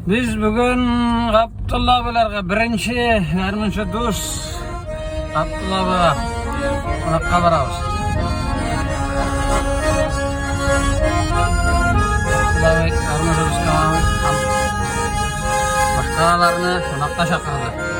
Biz bugün Abdullah bilerge birinci yarımınçı dus Abdullah biler konakka barabız. Abdullah Bey yarımınçı dus tamam. Başkalarını konakka şakırdı.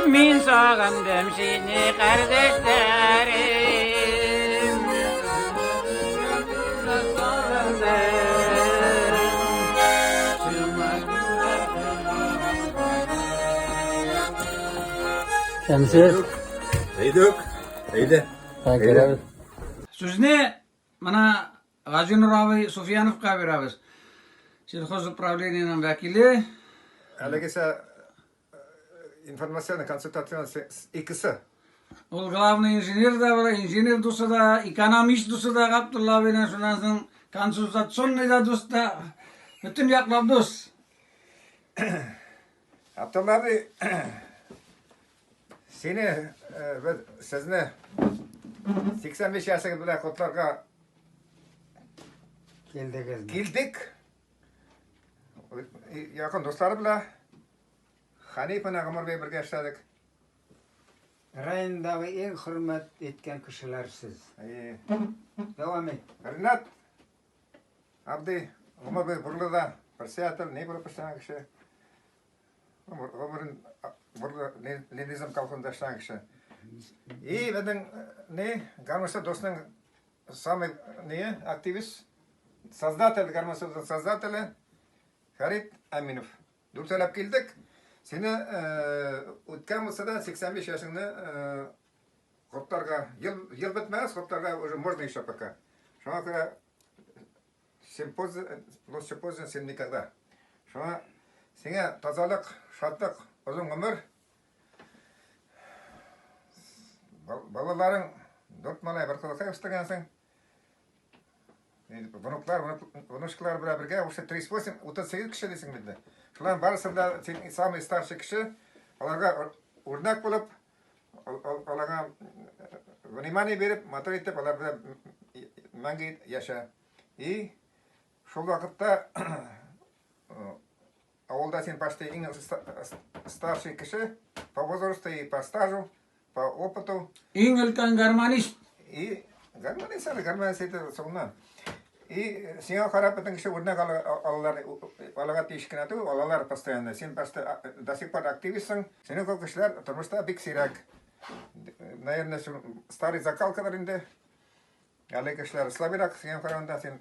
Min sağındım seni kardeşlerim. Şemsiz. Eydük. Eydi. Eydi. Sizni mana Gazi Nur abi Sufyanovga beramiz. Sельхоз управлениянын vakili. Halbuki информационный консультационный ikisi. Ol главный инженер da var, inженер dostu da, ekonomist dostu da Abdullah bilen şunansın konsultasyonlu da dostu da. Bütün yaklar dost. Abdullah abi seni ve sizni 85 yaşına bilen kotlarga keldik. Yakın dostları bilen Hanifa'na Ömer Bey birge işledik. Rayındagi eng hurmat etgan kishilar siz. Davom et. Rinat Abdi Ömer Bey burada persiyatır ne böyle başlayan kişi. Ömer'in burada ne nizam kalkında başlayan kişi. İyi beden ne garmasa dostun sami ne aktivist создатель гармониясының создателі Харит Аминов. Дүртелеп келдік. Сені өткен болса да 85 yaşыңды құптарға, ел бітмәз, құптарға уже можно еще пока. Шоңа көре лучше поздно, сен никогда. Шоңа сеңе тазалық, шаттық, ұзын ғұмыр. Балаларың дұрт малай бір қылықай ұстағансың. Внучкалар bilan birga o'sha 38 kishi desang bizda. Shular barasida sen самый старший kishi, ularga o'rnak bo'lib, ularga vнимание berib, motor etib, ular bilan mangi yasha. И shu vaqtda avvalda sen почти eng старший kishi, по возрасту и по стажу, по опыту. Eng ulkan garmonist. И гармонист edi so'ngan. И сенga qarab bitin kishi o'rnak olalar teshkinatu, olalar постоянно. Sen просто до сих пор активистсың. Sening ko'p kishilar turmushda bek siyrak. Наверное, старый закалкалар инде. Haligi kishilar slabiraq, senga qaraganda sen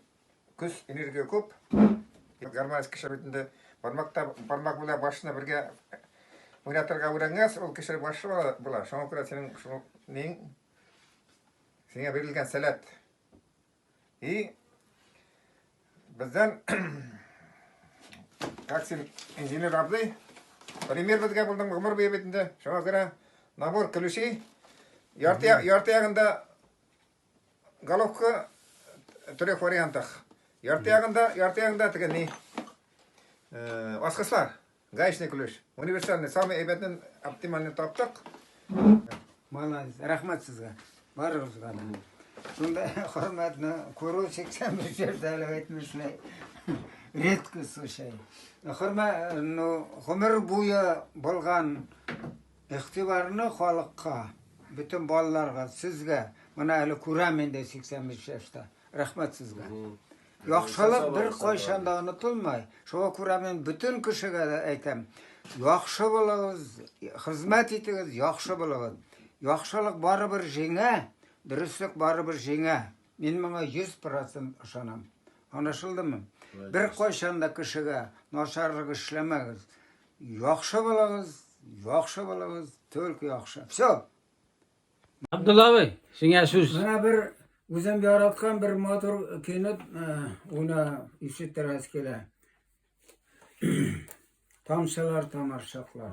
kuch, energiya ko'p. Garmonist kishi bitinde barmoq bilan boshini birga o'ynatirga o'rgangan, ol kishi boshi bo'lar. Shunga ko'ra sening ning senga berilgan salat. И bizden Taksim inженер Abdi пример bizga bulding Ömer Bey betinde. Şuna göre nabor ключей yartı yağında головка трех вариантах. Yartı yağında tıkı ne? Asқысlar. Гаечный ключ. Универсальный. Самый эбетін оптимальный таптық. Молодец. Рахмат сізге. Барыңызға. Сонда hürmetini koru 85 yaşında etmişler. Редкость ошай. Ғұмыр бойы болған иқтибарны халыққа, bütün балаларға, сізге, мына әлі көремін де 85 yaşta. Рахмат сізге. Yaxşılık bir koyşanda unutulmay. Şoğa kura men bütün kişiге de aytam. Yaxşı bolağız, hizmet etiniz, yaxşı bolağız. Yaxşılık baribir jеңе, dürüstlük baribir jеңе. Men buna 100% ышанам. Anlaşıldımı? Bir koyşanda kişiге naşarlık işlemegiz. Yaxşı bolağız, tölkü yaxşı. Всё. Abdullah Bey, size söz. Bana bir o'zim yaratgan bir motor kino uni eshittirasiz kelar. Tomchilar tomorsoqlar.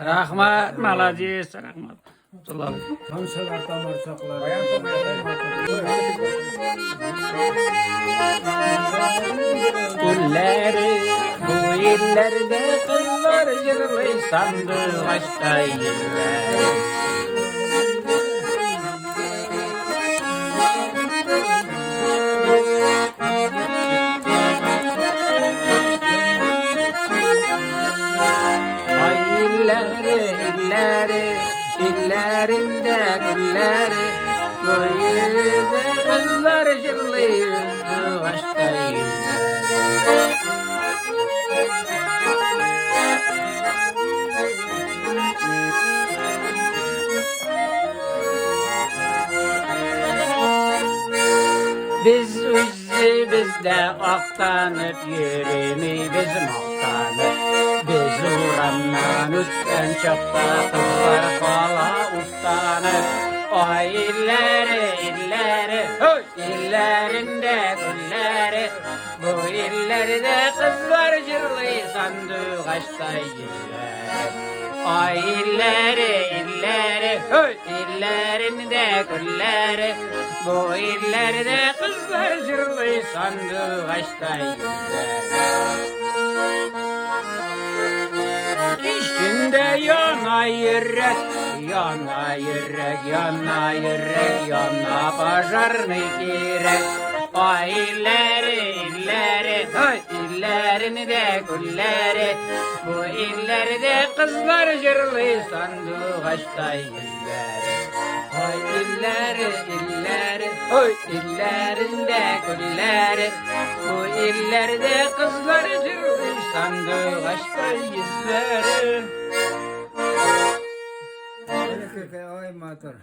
Rahmat, молодец, rahmat. Abdullah Bey. Tomchilar tomorsoqlar. Gülleri, bu illerde kızlar yırlay sandı başta yerler. Ay illerinde gülleri, bu illerde kızlar yırlay başta yerler. Biz bizde aktanıp yerimiz maktanıp biz uğramdan üstten çapta kızlar kala ustanıp Ay illeri illeri hey illerinde gülleri bu illerde kızlar cırlıyor sandık açtay yüzler. Ay illeri illeri hey illerinde gülleri bu illerde kızlar cırlıyor sandık açtay yüzler. İçinde yana yürek, yana yürek, yana yürek, yana başarını gerek. Ay illeri, illeri, ay illerini de gülleri. Bu illerde kızlar jırlı sandık açtay yüzleri. Ay illeri, illeri, oy illerinde gülleri. Bu illerde kızlar jırlı sandık açtay yüzleri. Oy motor.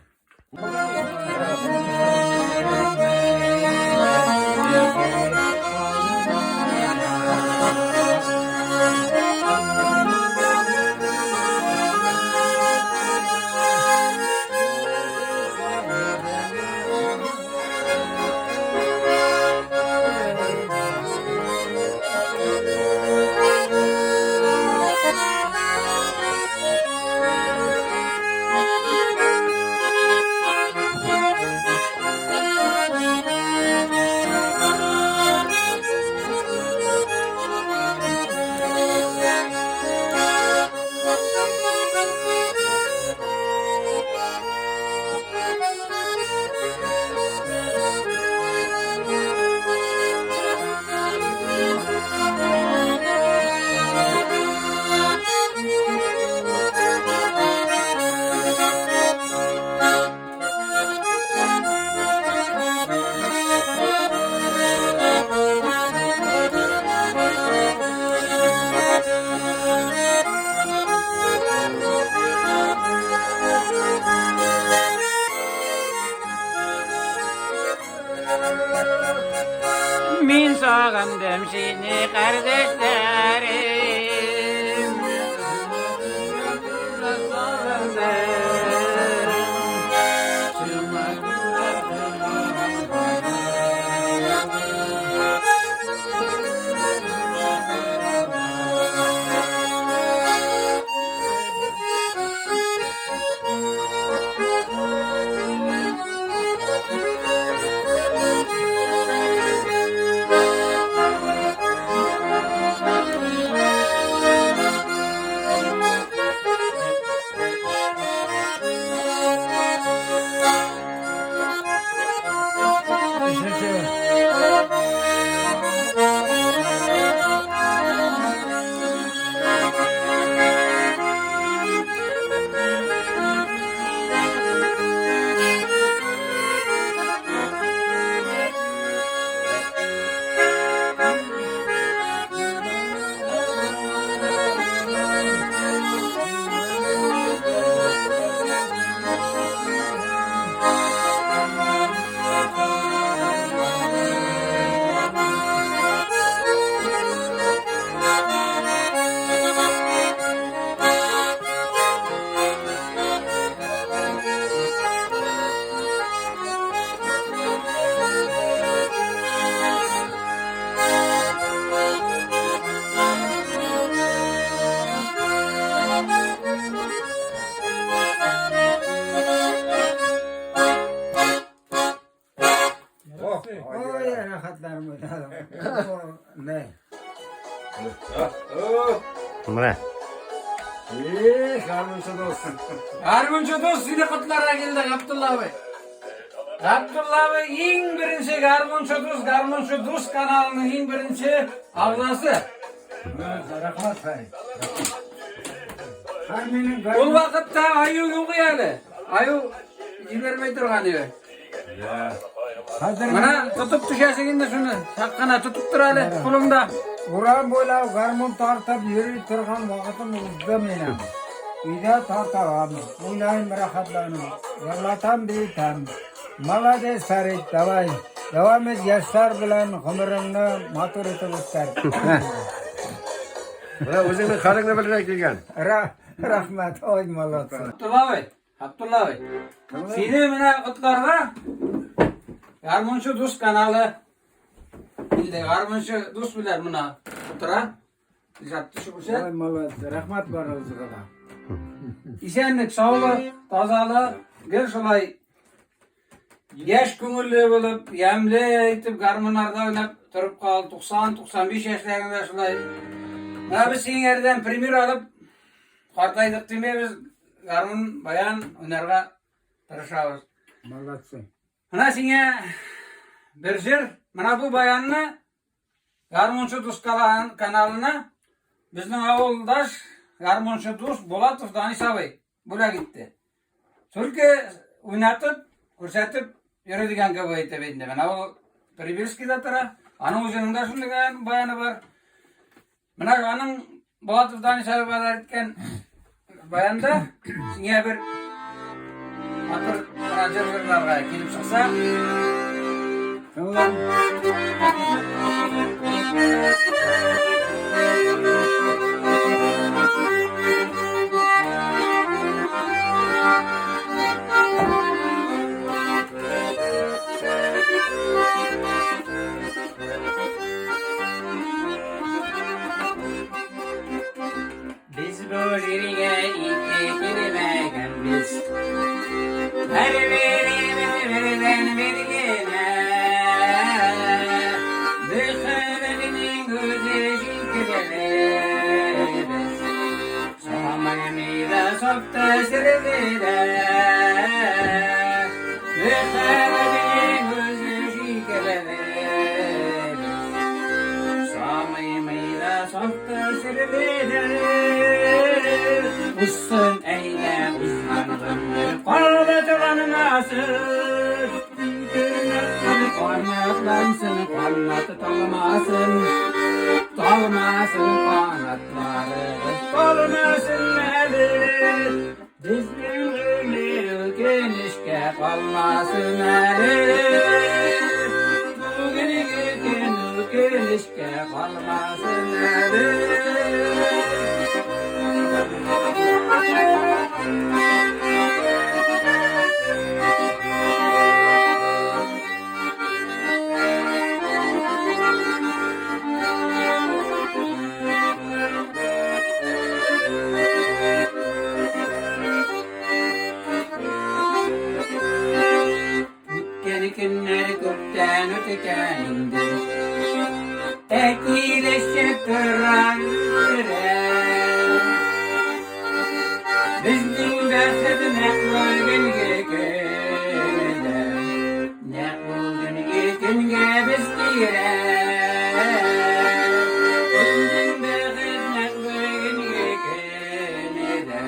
Min sağındım seni kardeşlerim. Oy rahatlarım oynadım. Ne? Mana. Garmunçu dost yine kutlara geldik Abdullah Bey. Abdullah Bey en birinci Garmunçu dost kanalının en birinci avlası. Rahmat bey. Ol vakitte ayu yok yani. Ayu jibermey turgan ebe. Mana tutup düşesin de şunu. Sakkana tutup dur hali kulunda. Uran boylab garmon tartib yurib turgan vaqtim o'zida meni. Uyda tartavam. O'ylayman rahatlanib. Yig'latam deytam. Молодец Farid, davay. Davom et yoshlar bilan umringni motor etib o'tkar. Mana o'zingni qaringni bildirib kelgan. Rahmat, oy молодцы. Abdullah Bey. Abdullah Bey. Tamam. Seni mine kutlarda Garmonçu Dus kanalı bildi. Garmonçu Dus bilir buna kutura. İzatlı şu kuşa. Oy malat, rahmat var özüne. İşenlik, sağlığı, tazalığı, bir şolay yaş köngüllü bolup, yemli etip garmonlarda oynap turup kaldı. 90-95 yaşlarında şolay. Biz senin yerden premier alıp kartaydık demeyimiz. Garmon bayan oynarga tırışabız. Malatsın. Mana sine bir jir, mana bu bayanını Garmonçu Dus kanalına bizning avuldaş Garmonçu Dus Bolatov Danis abay bula gitti. Çünkü oynatıp, ko'rsatib yuradigan gap aytib endi. Mana u Pribirskida tura, aning o'zida shunday bayani bor. Mana aning Bolatov Danis abay aytgan bayanda senga bir atir ajrlarga kelib chiqsa, Tamam. Biz bu yürüye iki girmegen biz. Her birinden birine Büyüklerinin gözü şükürleriz. Soğumayımıyla sokta sürüdüler. Büyüklerinin gözü şükürleriz. Soğumayımıyla sokta sürüdüler. Ussun eyle uzmanlığın Kalbatlanmasın Parmaklansın Kanatı talmasın Talmasın kanatları Talmasın eli Dizgin ömür genişke kalmasın eli Bugün genişke kalmasın eli Günler gökten öteken indi Ekileşip duran yürek Bizim dertledim hep bugün gekede Ne bugün gekinde biz girek Bizim dertledim hep bugün gekede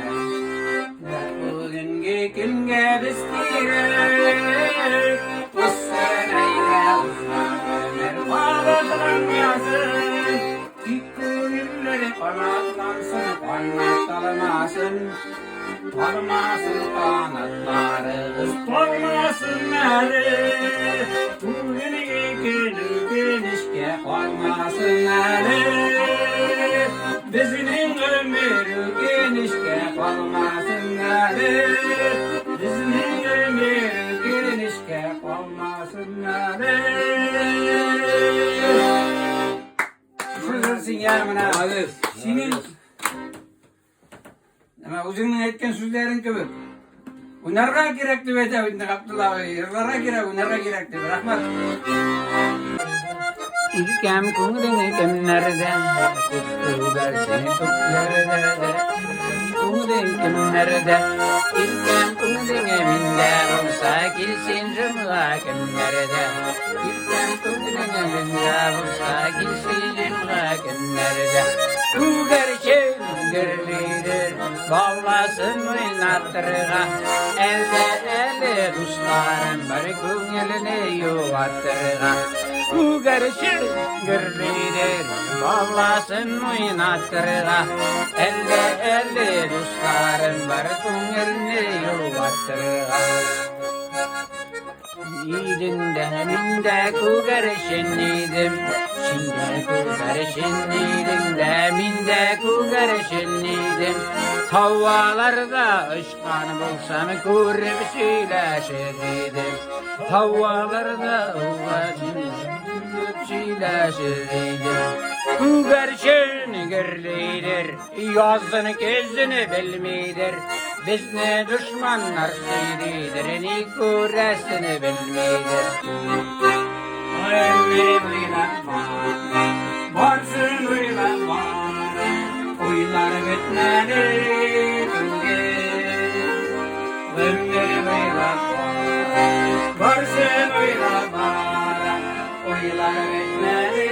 Ne bugün gekinde biz girek Ussan eyle uzman ömer Bağlatlanmasın Gülleri kanatlansın Kanatlanmasın Parmasın kanatları Isparmasın eli Bugün genişke kalmasın eli Bizinin ömrü genişke kalmasın eli Bizinin ömrü genişke kalmasın eli Şuradarsın ya bana senin ama uzunun etken sözlerin gibi. Unarga gerekli ve de Abdullah Bey, yıllara gerek, unarga gerekli. Rahmat. İlkem kumdene kemlerden, kutlular seni kutlarda. Kumden kemlerden, ilkem kumdene minde olsa gilsin cümla kemlerden. İlkem kumdene minde olsa gilsin cümla kemlerden. Bu gerçek gürlüdür, bağlasın oynattırga. Elde dostlarım bir көңіліне yuvattırga. Bu gerçek gürlüdür, bağlasın oynattırga. Elde dostlarım bir көңіліне yuvattırga. Yiğidinde minde kugarışınıydım. Şimdi kugarışınıydım de minde kugarışınıydım. Havalarda ışkan bulsam görüp söyleşirdim. Havalarda görüp söyleşirdim. Bu gerçeğini görleydir, yazını gözünü bilmeydir. Bizni düşmanlar seyridir, ni göresini bilmeydir. Ömrüm uylanma, varsın uylanma. Uylar bitmedi ömrüm uylanma, varsın uylanma. Uylar bitmedi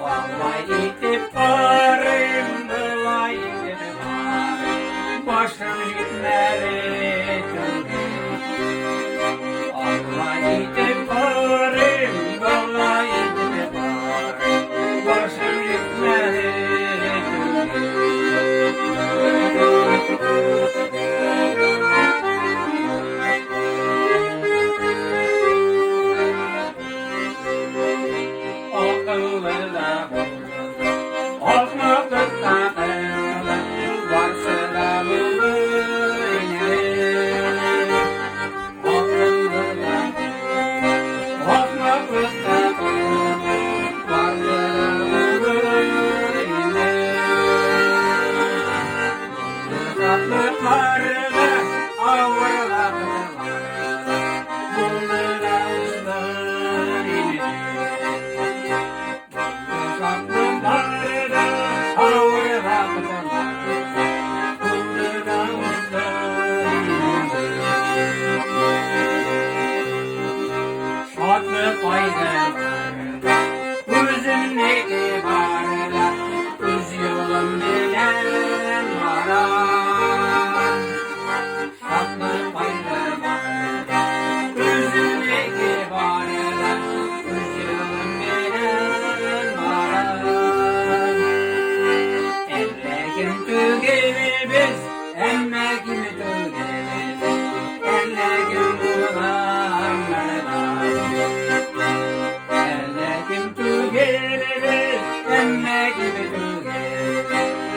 vallahi gidip varım, vallahi gidip varım. Başım gitmedi vallahi gidip varım, vallahi gidip varım. Başım gitmedi. Akıllı da akmaklık da varsa da böyle. Akıllı da akmaklık da varsa da böyle. Saklıklarda avralarlar, bunlara ısrar inir. Saklıklarda avralarlar, bunlara ısrar inir. Şartlı faydalar, özümdeki varlar, öz yolum bilen varar. Şartlı faydalar, özümdeki varlar, öz yolum bilen varar. Ellekim tügemi biz, emmekimi tügemi biz, ellekim bulanlardan. Ellekim tügemi biz, emmekimi tügemi biz,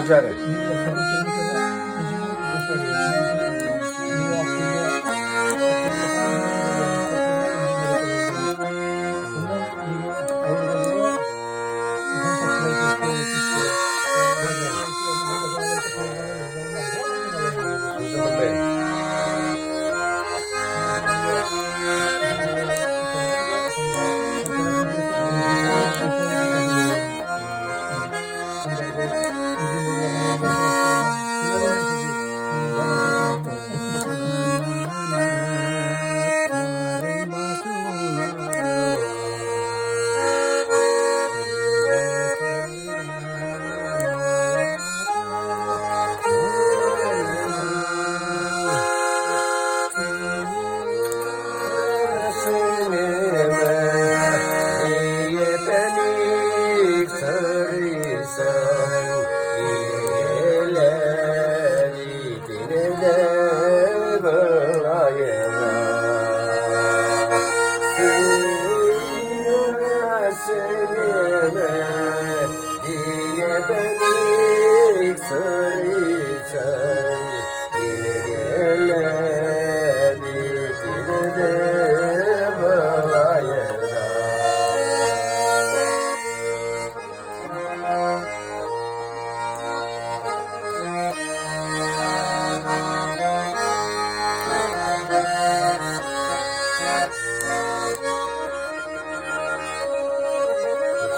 Güzel.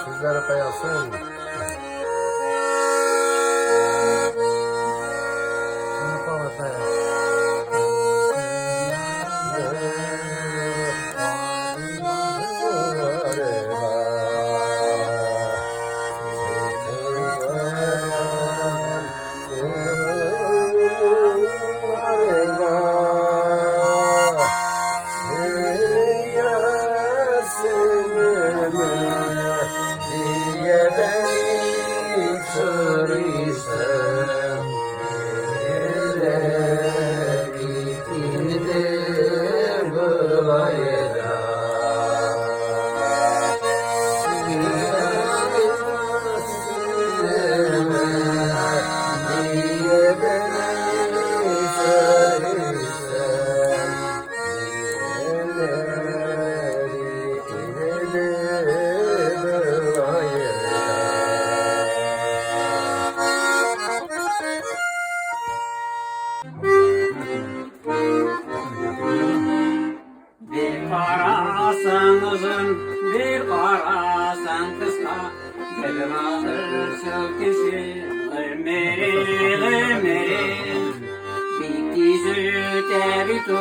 Sizlere kayasın. Bir karasan uzun, bir karasan kısa, gelir alır silkisi, ömeri, ömeri. Bitti süter tu,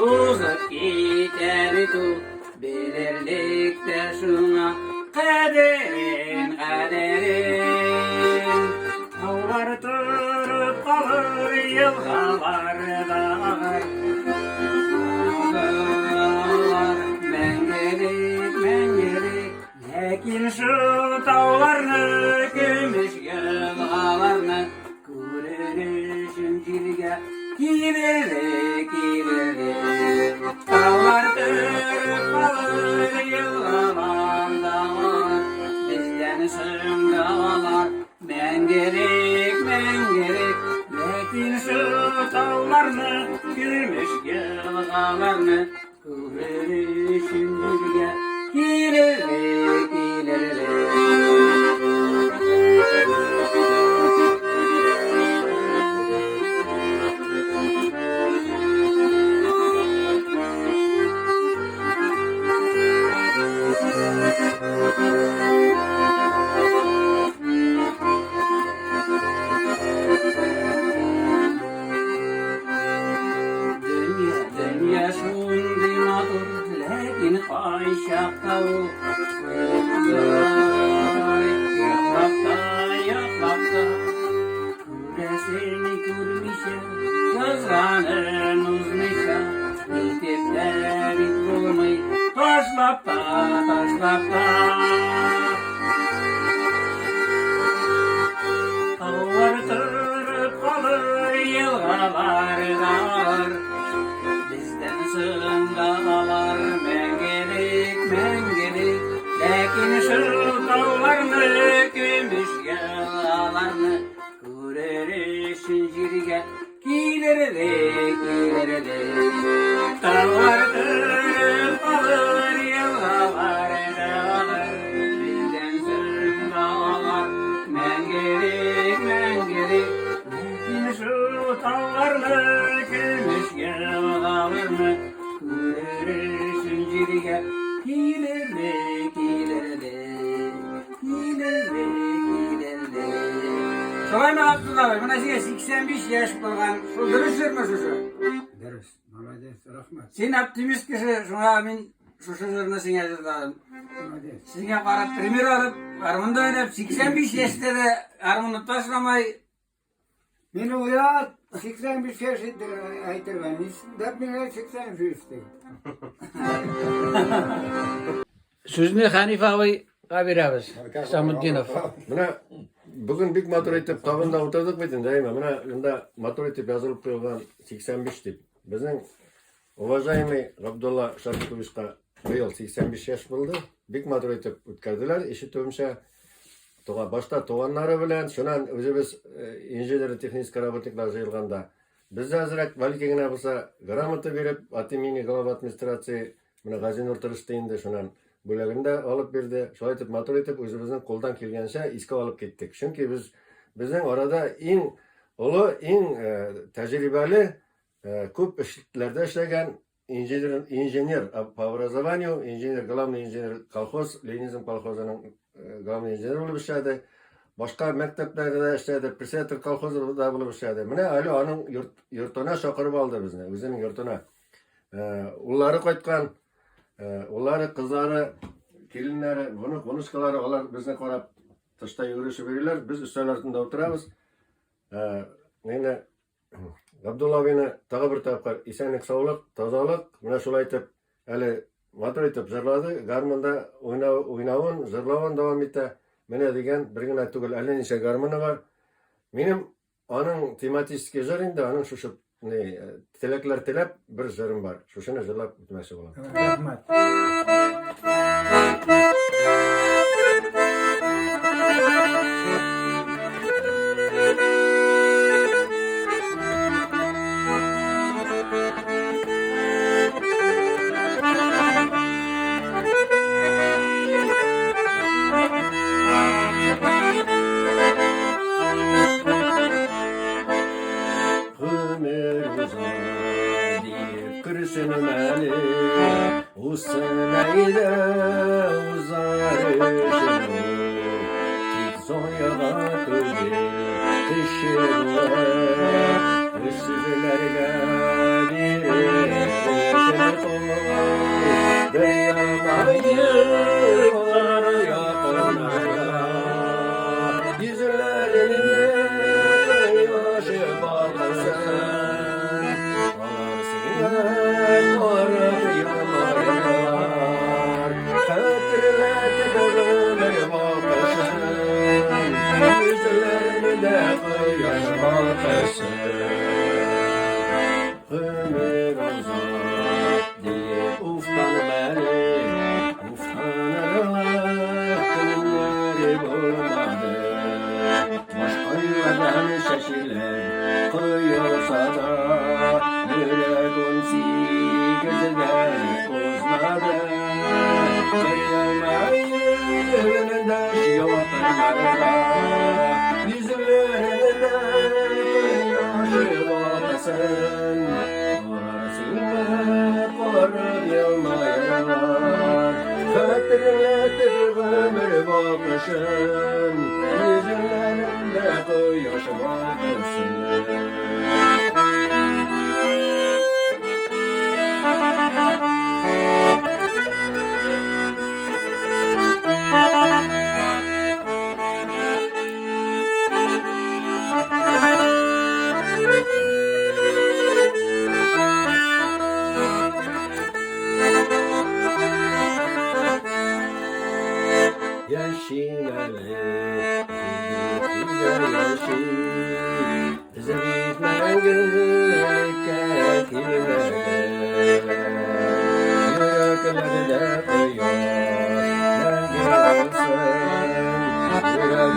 uzak gider tu, bilirlikte şuna, kaderin, kaderin. Ağlar durup kalır, yılgalar dağar. Lakin şu dağlarını, gümüş yılgalarını görürüşüm dilge giderek giderek. Dağlar dörüp kalır, yılgalar dağlar, bizden sığın dağlar. Ben gerek, ben gerek. Lakin şu dağlarını, gümüş yılgalarını görürüşüm dilge giderek giderek. gümüş yağlarını Kürerişin jirge Gilerere Dağlar kırıp alır yıllar dağlar Bizden sır dağlar Mengeri Şu dağlarını gümüş yağlarını Kürerişin jirge Gilerere Şolay mı Abdullah Bey? Buna size 85 yaş bulgan. Şu dürüsttür mü şu? Dürüst. Malades. Rahmet. Sen optimist kişi. Şuna men şu sözlerine sen yazdım. Malades. Sizge qarab primer alıp, armında oynab 85 yaşta da armını taşlamay. Meni uyat 85 yaş aytırgan. Dep meni 85 deydi. Sözünü Hanife abi beraberiz. Samuddinov. Mına bugün big motor etip tabında oturduk beten dayma. Mına unda motor etip yazılıp koyulgan 85 dip. Bizning уважаемый Abdullah Sharifovичка bıyıl 85 yaş buldu. Big motor etip ötkärdiler. Eşitümçe başta toğanları bilen şunan özübüz injener texnik работникlar жыйылганда biz azırak valkegine bolsa gramata berip от имени глава администрации mına Gazin Ortırıştayında şunan bölümünde alıp berdi. Şöyle etip motor etip özümüzün koldan kelgençe iske alıp gittik. Çünkü bizden orada en ulu, en tecrübeli, köp işlerde işlegen injener по образованию, injener, главный injener kolhoz, Leninizm kolhozunun главный injener olup işledi. Başka mekteplerde işledi, presetor kolhozu da bulup işledi. Mine Ali onun yurtuna şakırıp aldı bizni, özünün yurtuna. Onları koytkan, onları kızları, kelinleri, konuşkaları, onlar bizne karab taşta yürüyüşü verirler. Biz üstün altında oturarız. Neyine Abdullah beni tağı bir tapkar isenlik, sağlık, tazalık. Mine şulay etip, Ali motor etip zırladı. Garmında oynavun, zırlavun devam etti. Mine degen bir gün aytugul 50 nişe garmını var. Benim onun tematiski zırında, onun şuşup tilekler tilep bir zırım var. Şuşuna zırlap bitmesi olan. Rahmet. Kırışınmeli Usanayda uzarışın Tit soyağa kılgı Kışırlar Kışırlarga bir Kışır koy Dayamayı Var yakınlara Yüzlerinde Yaşı bağlasın Ömür uzak deyip uflanmalı Uflanarak günleri bulmadı Başka yuvadan şaşırlar koyuyorsa da Yürek unsi gözler uzmadı Kırılmayı önünde yollarlarda Yüzlerinde yaşı bakasın Orasıyla korum yılmayalar Hatırlatır ömür bakışın Yüzlerinde yaşı bakasın Yaşinalı, yaşı, zevizmen gülüke kimlerde, yüreklerde koyuyor, ben olsun, yüreklerde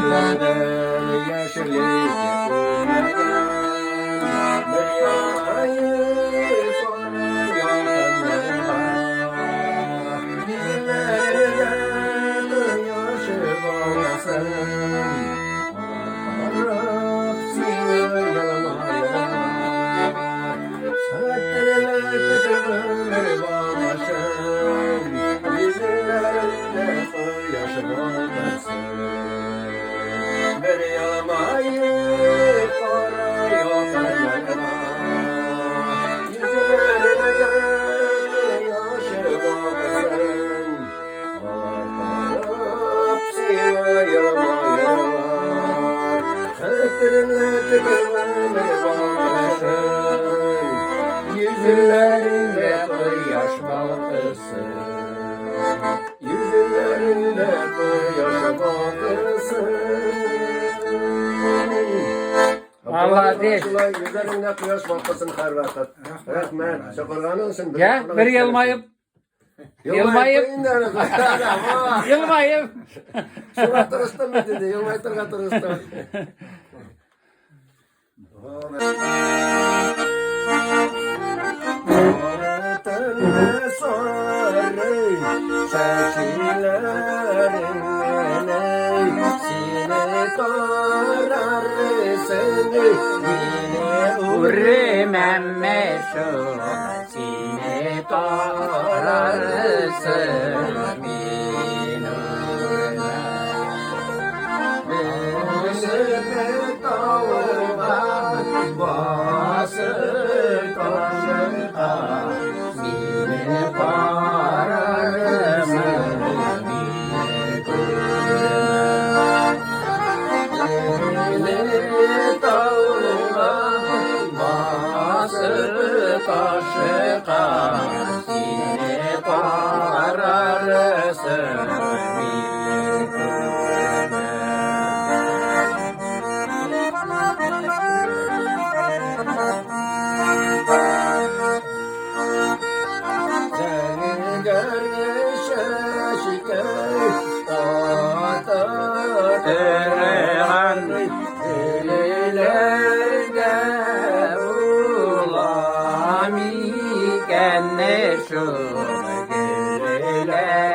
Yüzlerinde yaş balkısın, yüzlerinde yaş balkısın. Allah değil. Yüzlerinde yaş balkısın her vakit. Rahmet. Çakırganın için. Ya bir yılmayıp. Yılmayıp. Yılmayıp. Şuna tırıstım mı dedi. Yılmayıp tırıstım. Urmemme şu sine tararsın minurna. Bası koşuka sine pararım Kaşıka sine pararısın Seni görüşe şikayet Atırhan Dililerge ulami Kenne şu Dililerge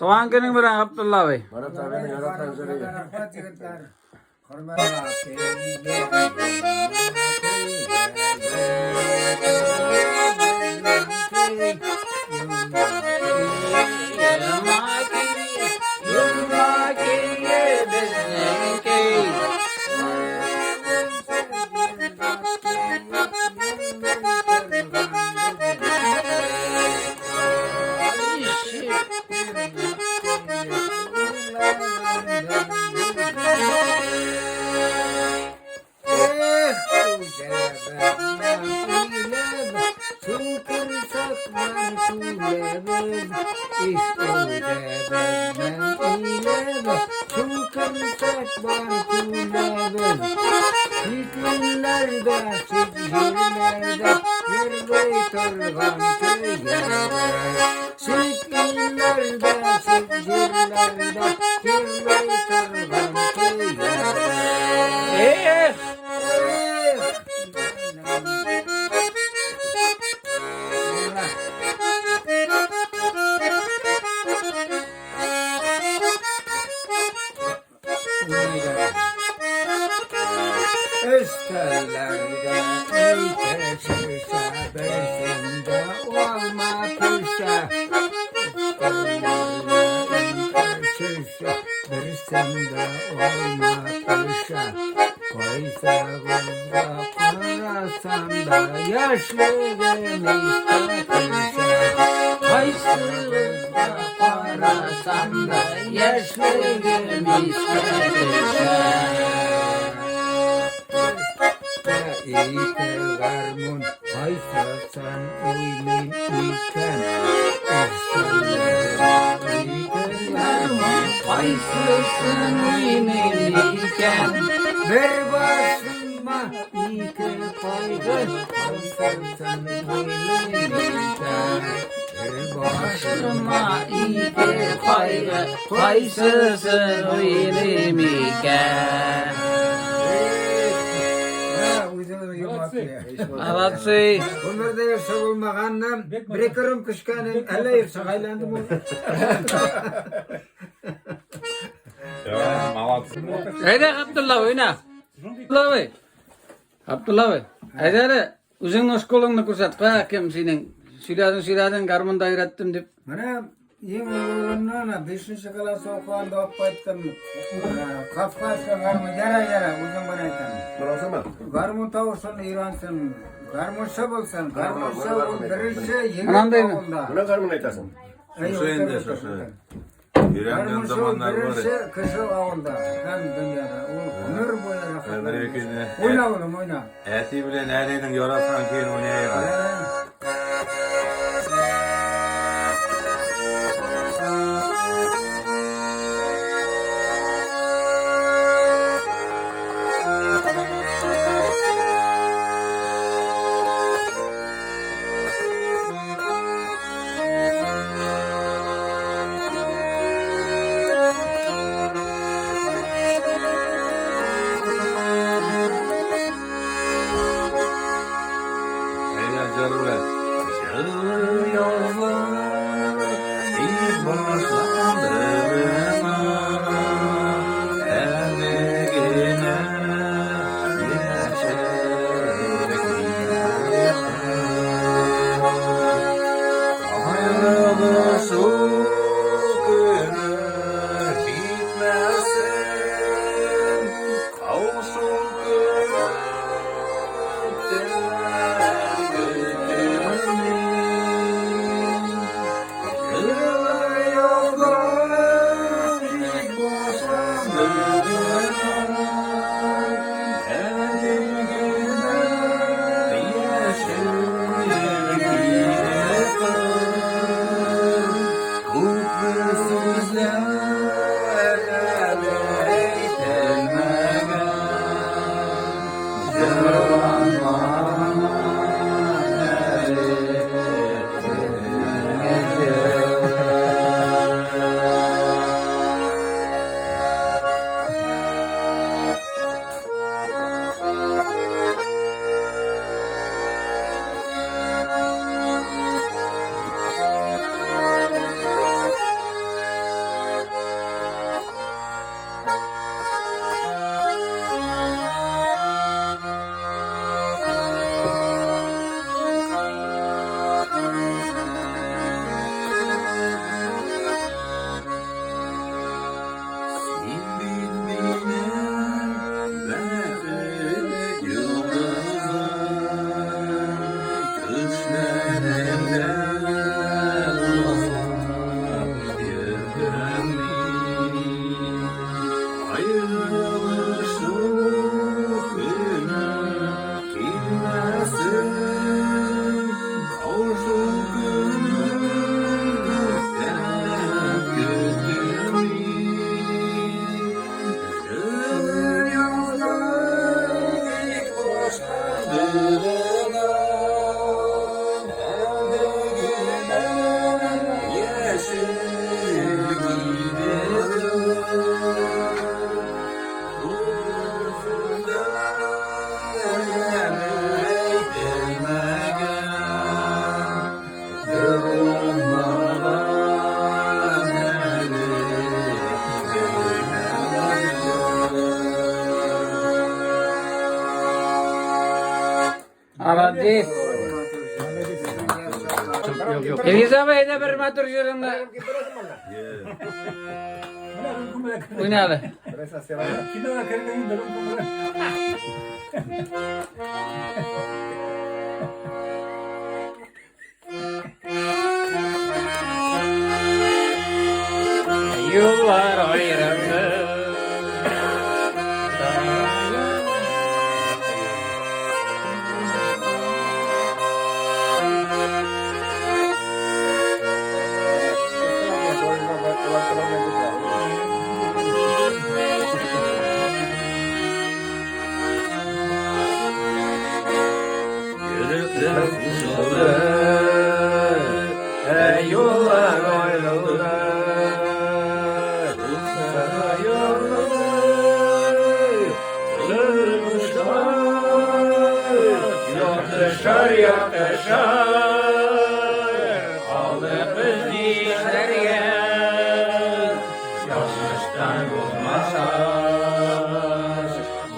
Tuhan kini berang Abdullah we. Bana tabi'nin yarattan zırhı. Shit. Alatsi. Bunlarda yaşa olmağandan bir kırım kışkanın elle yaşa haylandı mı? Haydi Abdullah oyna. Abdullah Bey. Abdullah Bey. Haydi uzun şkolunu kursat. Kim senin? Süraden garmında öğrettim dip. Bana yeni oğlumla 5. klası okuğanda okuttım. Kafkasya garmı yara uzun bana etem. Burası mı? Garmı tavuşsun İransın. Garmı şabılsın. Garmı şabıl birisi yeni Anam değil mi? okulda. Buna karmın aytasın. Garmı şabıl birisi kışı avulda. Hem dünyada. O ömür boyu rahat. Oyna oğlum oyna. Eti bilen elinin yoraskan keyin oynayayım. Evet. İlgiz abi de bir matır jüründe oynadı. Yollar ayrıldı. Yollar ayrıldı. Yakışar aldık biz dişlerge yazmıştan bulmazlar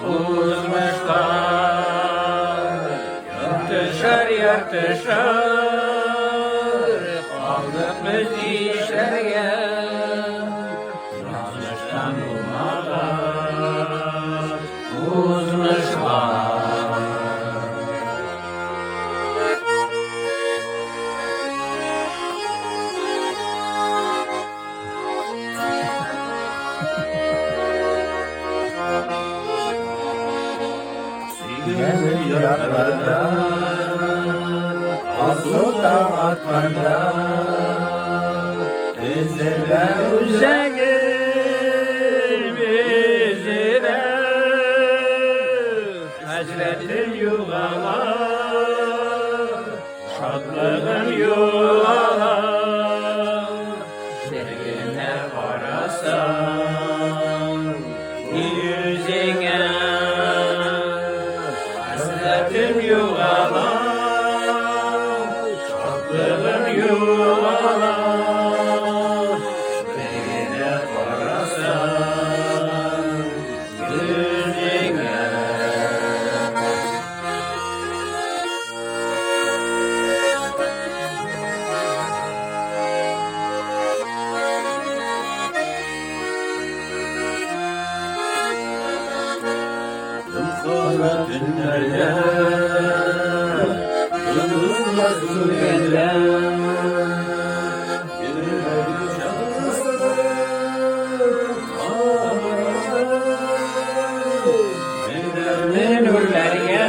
uzmuşlar yakışar aldık biz dişlerge yazmıştan bulmazlar uzmuşlar. Asılda atmanda izler uzakir bizire hasretim yuvalar şadlığım yuvalar sevgine varasam yüzüne hasretim yuvalar şadlığım yuvalar sevgine varasam yüzüne. Kara günlerde yıldızlar sürgende yürümek Mindermin ürlerge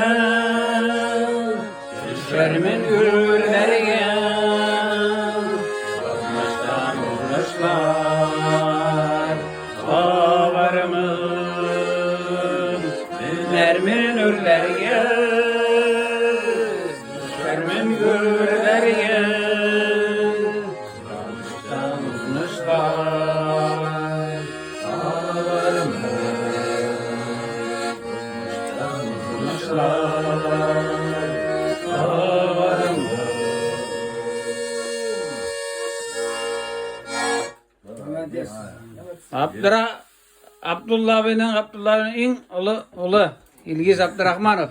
düşermin ürlerge Bakmıştan olmuşlar Kavarımın Mindermin ürlerge düşermin ürlerge Bakmıştan olmuşlar Kavarımın Abdullah bey'in en ulu İlgiz Abdurrahmanov.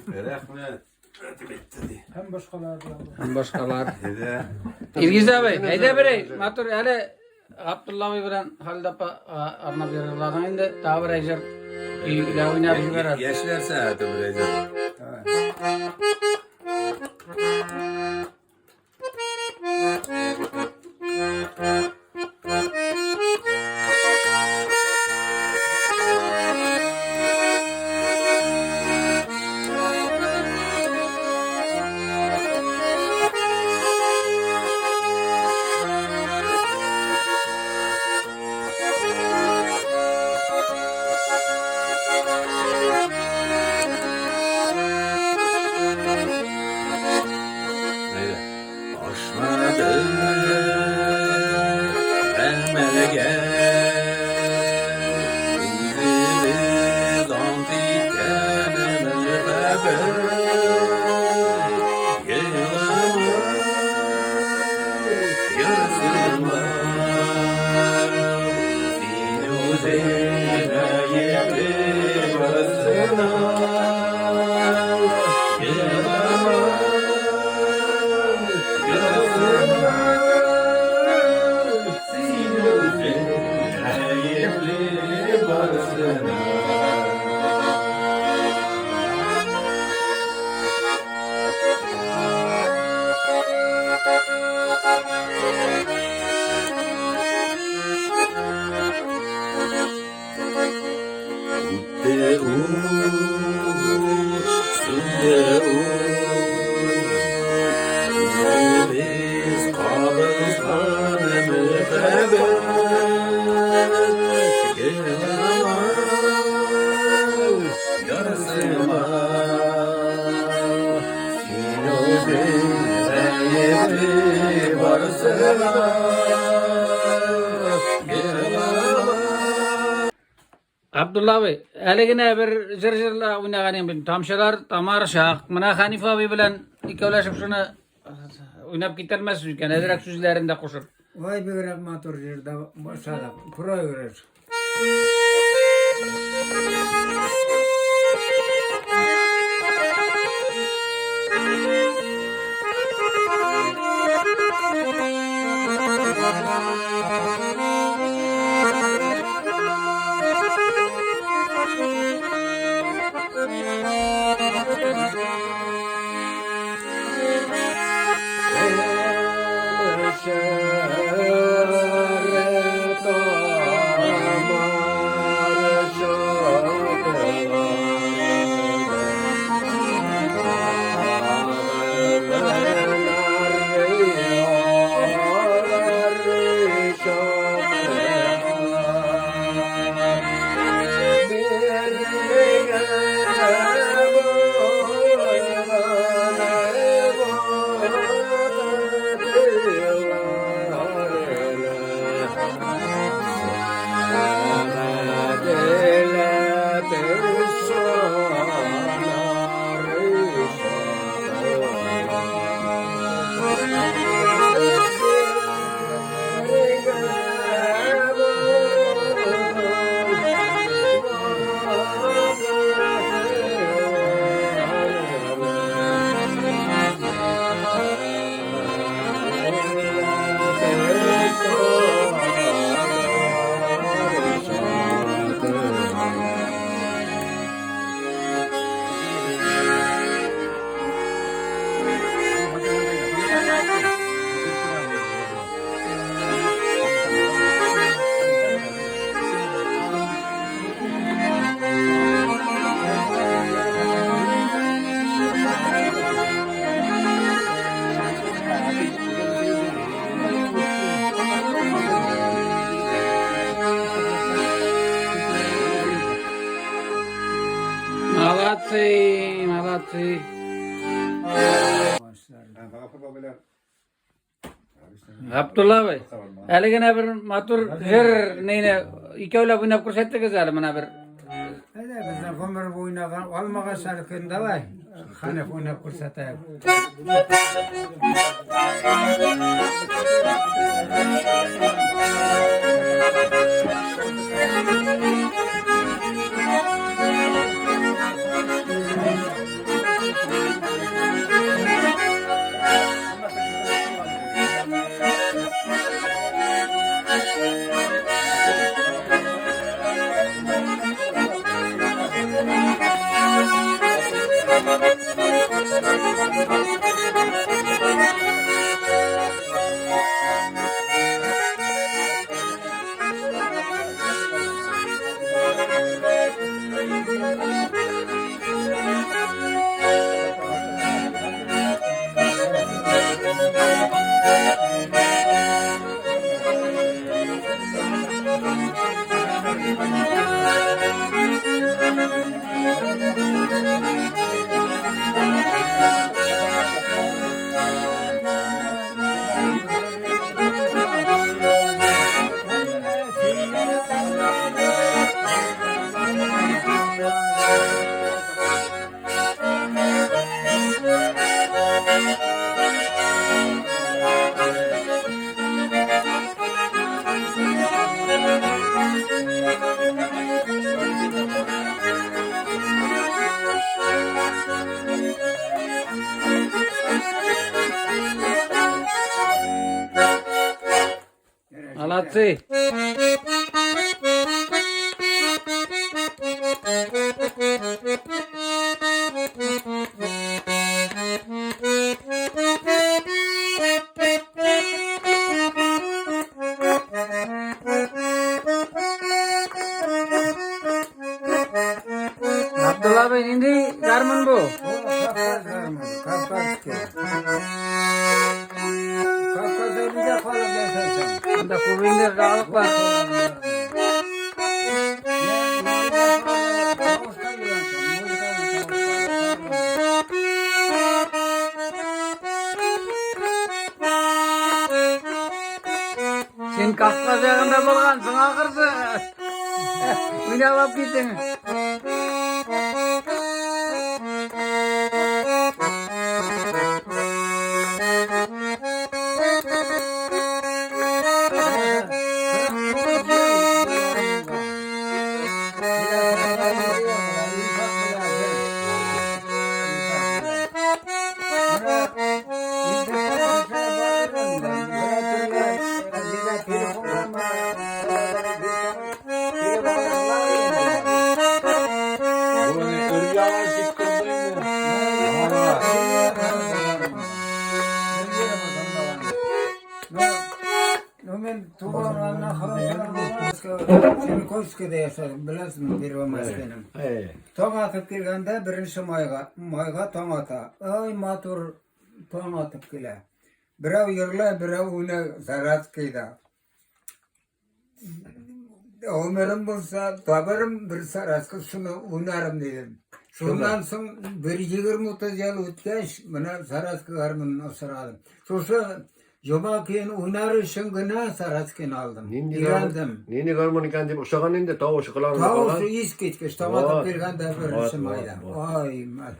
Rahmet. Hem başkalar. Dede. İlgiz abi, hayda birey. Matur hele Abdullah bey bilen Halidap'a arnab verirlerden indi. Daha bir aycar ile oynayıp jiberer. Yaşlar saati buraya. Yeah. Abdullah Bey, elegine bir jır oynagan ben tamşalar tamar şaq. Mına Hanif abi bilen ikewlaşıp şunu oynap gidermez ülken. Ederek sözlerinde koşur. Vay bir rahmat orjerde başladı. Pro görer. Malatsi. Abdullah Bey, elegine bir matur jır neyine ikewle oynap kursetdik zar mına bir. Hadi bizden ömür boyuna olmağa şarkında var. Hanif oynap ko'rsataylik. Malatsi. Abdullah Bey, indi garman bu. Kafkas'ta bir de kalıp yaşarsam. Anda kurrinde sağlık var. Sen Kafkas yağında bulgansın akırsı. Oynap gittin. Men tuğanlarına seni Koyska'da yaşadım, bilasın bir olmaz benim. Tong atıp kelgende birinci mayga tong ata. Ay matur tong atıp kele. Birov yırla, birov uni Saratskiyda. Ömrüm bulsa, tabirim bir Saratski şunu oynarım dedim. Şundan soň bir 20-30 yıl ötkeş, bana Saratski garmını osuradım. Şuşu Yoba keyin oynar üçün gına Saratskini aldım. İrandım. Nini garmonikan dep uşagan indi taw şokoladını Tavusu is ketkiş, tamatıp kelgende birinci mayda. Ay mal.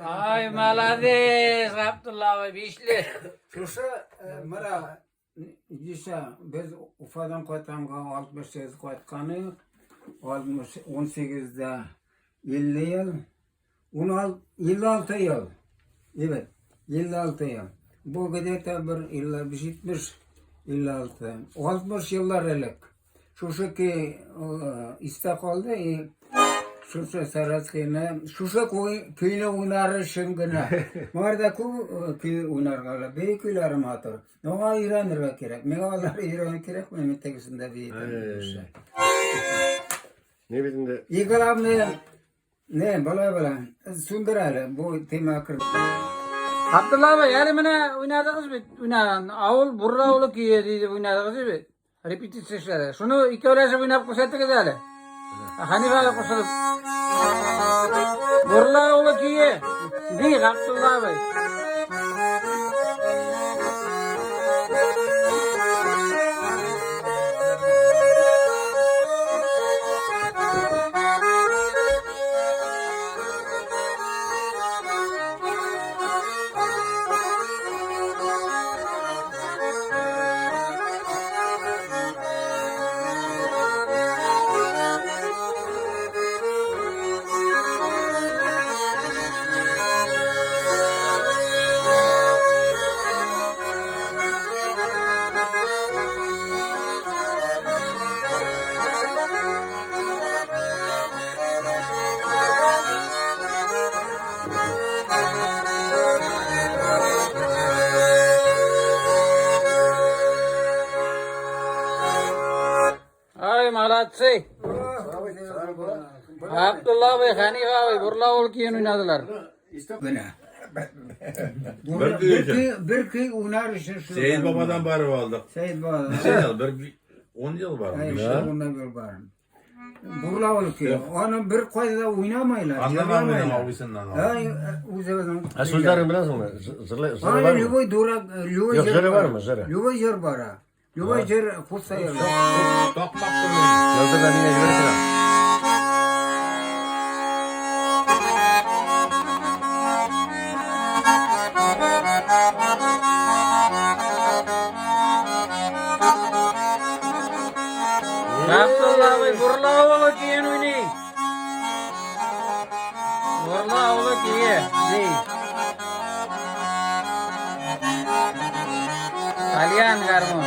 Ay malades Abdullah Bey bişli. Şuşa mara Yişa biz Ufadan Koytan'a 68 Koytan'ı 18'de 50 yıl 56 yıl. Evet 56 yıl. Bu gidete bir 70 56 60 yıllar elik. Şuşa ki istakolda Şuşa Saratskiyne, şuşa köyüne oynarı şıngına. Marda ku köy oynargalar, bey köylerim atır. Ona İranırga gerek, megalar İran gerek, benim tekisinde bir Ne bileyim de İkalam ne, bala, sundurayla bu tema kırdı. Abdullah Bey yani mene oynadınız mı? Oynayan, avul burra oğlu kiye deydi oynadınız mı? Repetit sesleri. Şunu iki öyleyse oynayıp kusattık edeli. Hanifa'ya kusulup. Burla oğlu kiye. Değil Abdullah Bey. Atsey. Abdullah Bey, Hanif abi, burla ol kiyin oynadılar. Bir köy unar için şu. Seyit Baba'dan bari aldık. Seyit Baba. Bir 10 yıl var. Hayır, işte ondan bir var. Burla ol ki. Onu bir koyda oynamaylar. Anlamadım abisinden. Ha sözlerin biraz mı? Zırlı var Hayır, mı? Lüboy durak, Lüboy Yok, zırı var mı, zırı? Lüboy zır bara. Lüboy zır kutsayır. Tak tak. Yazdı ben yine yürütürüm. Abdullah Bey, burla ol kiyin oynayın. Burla ol kiyin. Kalian garmon.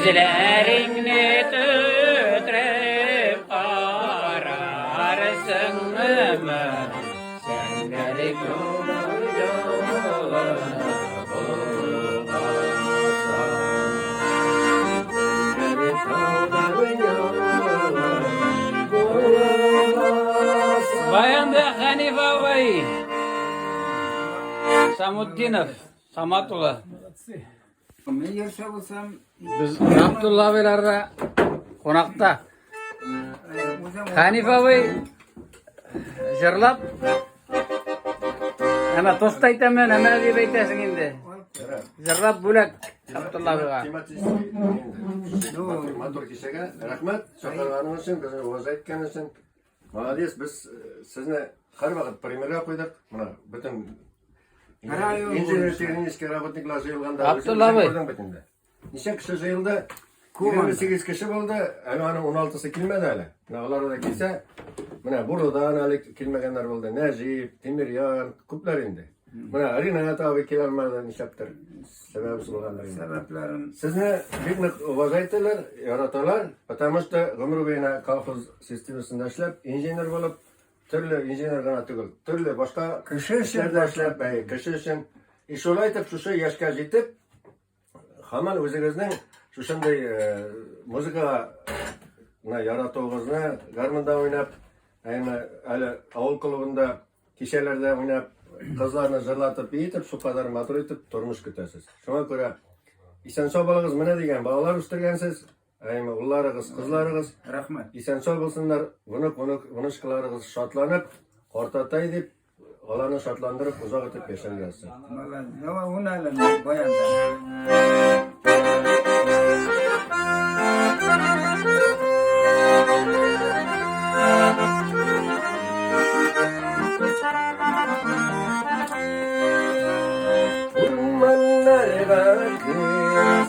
Gözlerini tütrep ararsın ömür senleri Bayanda Hanife Bey Samuddinov Samatullah Men yerse olsam Biz Abdullah Beyler'de konakta Hanife Bey jırlap Ama tost aytamen, ama diyip aytasın indi. Jırlap bulak Abdullah Bey'e. Motor kişiye rahmet. Çağırganınız için, bize oğuz aytganınız için. Молодец, biz sizni har vaqt primerga qo'ydik. Mana butun injener texnik работниклар жиылганда Abdullah Bey. Necha kishi jиылdi? 28 kishi bo'ldi. Ana 16si kelmadi hali. Mana ular da kelsa, mana buradan hali kelmaganlar bo'ldi. Najib, Temiryon, ko'plar endi. Mana Rinat abi kelolmadi nishaptir. Sababi bo'lganlar endi. sebeplerin Sizni bek уважайталар, yaratalar, потому что G'umr bo'yina kolxoz sistemasida ishlab, injener bo'lib, turli injenergina tugul, turli boshqa ishlarda ishlab, kishi uchun ish o'laytib, shu yoshga yetib, hamon o'zingizning shu shunday muzikaga yaratuvimizni garmonda o'ynab, ayni hali avul klubida kechalarda o'ynab, qizlarni jillatib, yetib, shu qadar motor etib turmush ko'tasiz. Shunga ko'ra İsen sağ balığız mı ne diyen bağlar üstürgensiz, ayma ullarıgız, kızlarıgız, rahmet. İsen sağ bulsunlar, bunu şıklarıgız şatlanıp, ortatay deyip, olanı şatlandırıp, uzak edip yaşam gelsin. Vallahi ama unalan bayanda.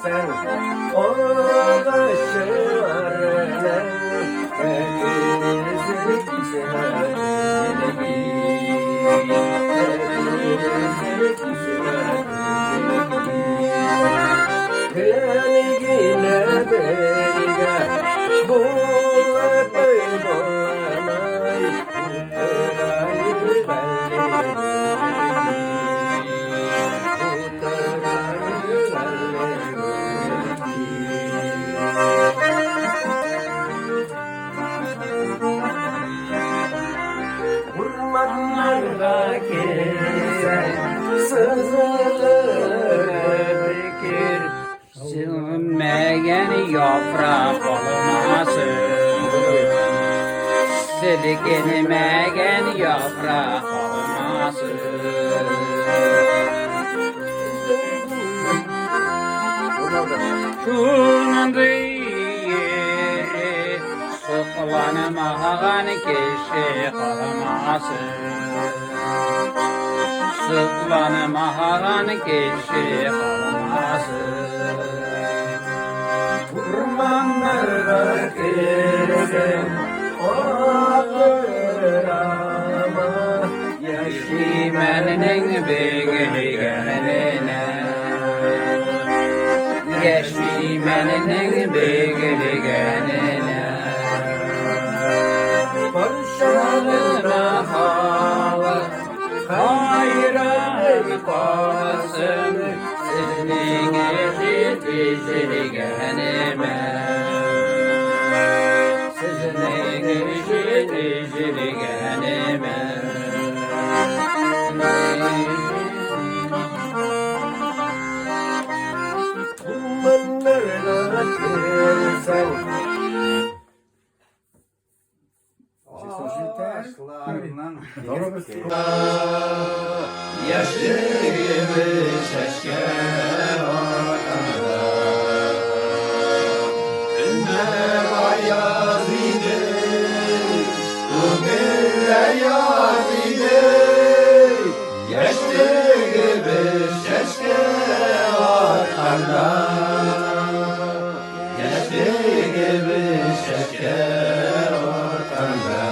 Sen odaşlarına Sönmeyen yaprak olmasın, silkinmeyen yaprak olmasın. Şunun yeri sıklanmayan kişi kalmasın. Sıklanmayan kişi kalmasın. Kurmanlara girsin ağırama Yaşimenin beğenine Yaşimenin beğenine Barışlarına hava hayran kalsın Sizin eşitizliğenime Sizin eşitizliğenime Kurmanlara girsin Yaşlıymış eşker ortamda Günler ayaz idi Bu günler yaz idi Yaşlıymış eşker ortamda Yaşlıymış eşker ortamda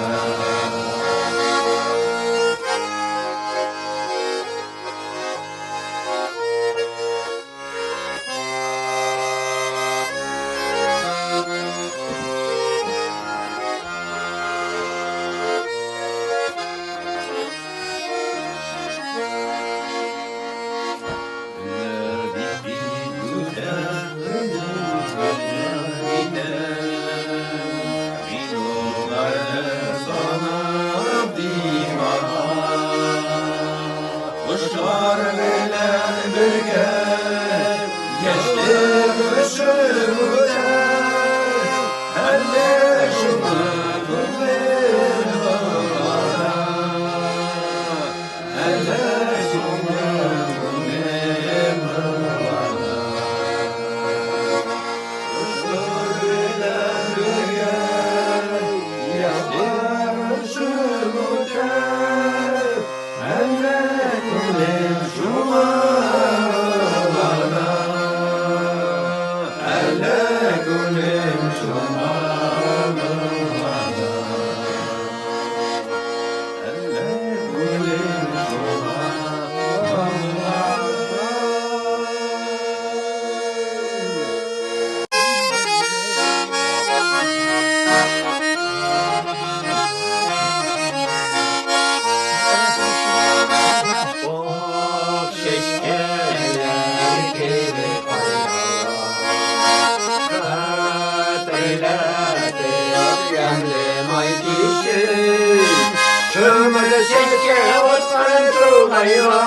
Şömürde şekke otların tuğayvarına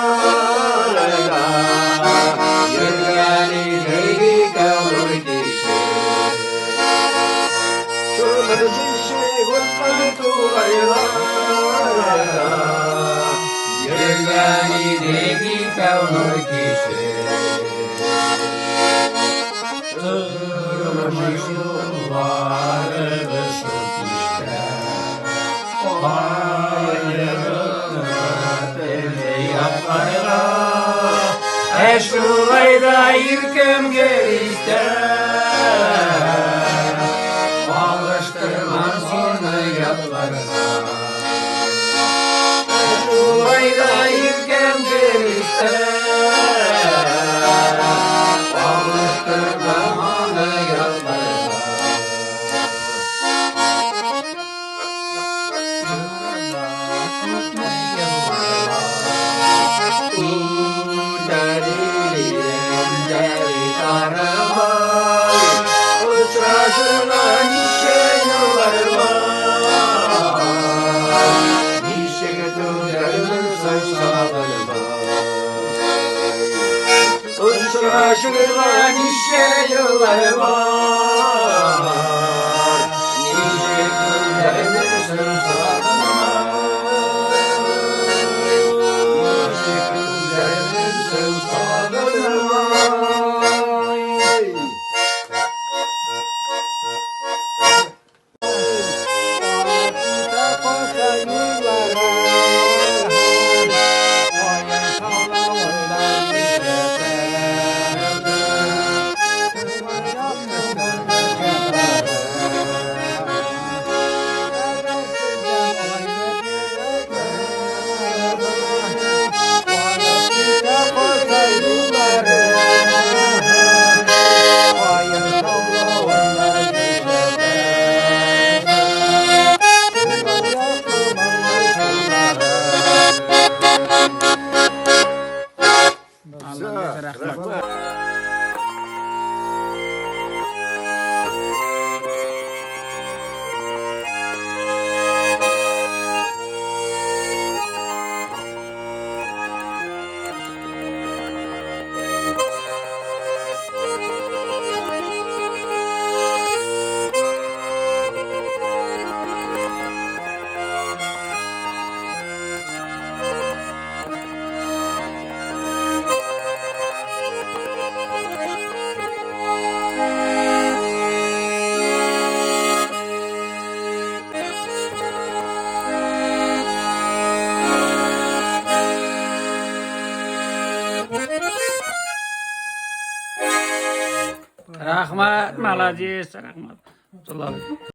Yürgeni neydi kavur kişi Şömürde şekke otların tuğayvarına Yürgeni neydi kavur kişi Tırmış yolları ışık işte Eşrulayda yürkem geriste Alıştırmam seni yatlarına Eşrulayda yürkem geriste Alıştırmam onu yatlarına Uçraşırlar nişe yılları var Nişe günlerimizin sadına Nişe günlerimizin sadına Rahmat, молодец, rahmat.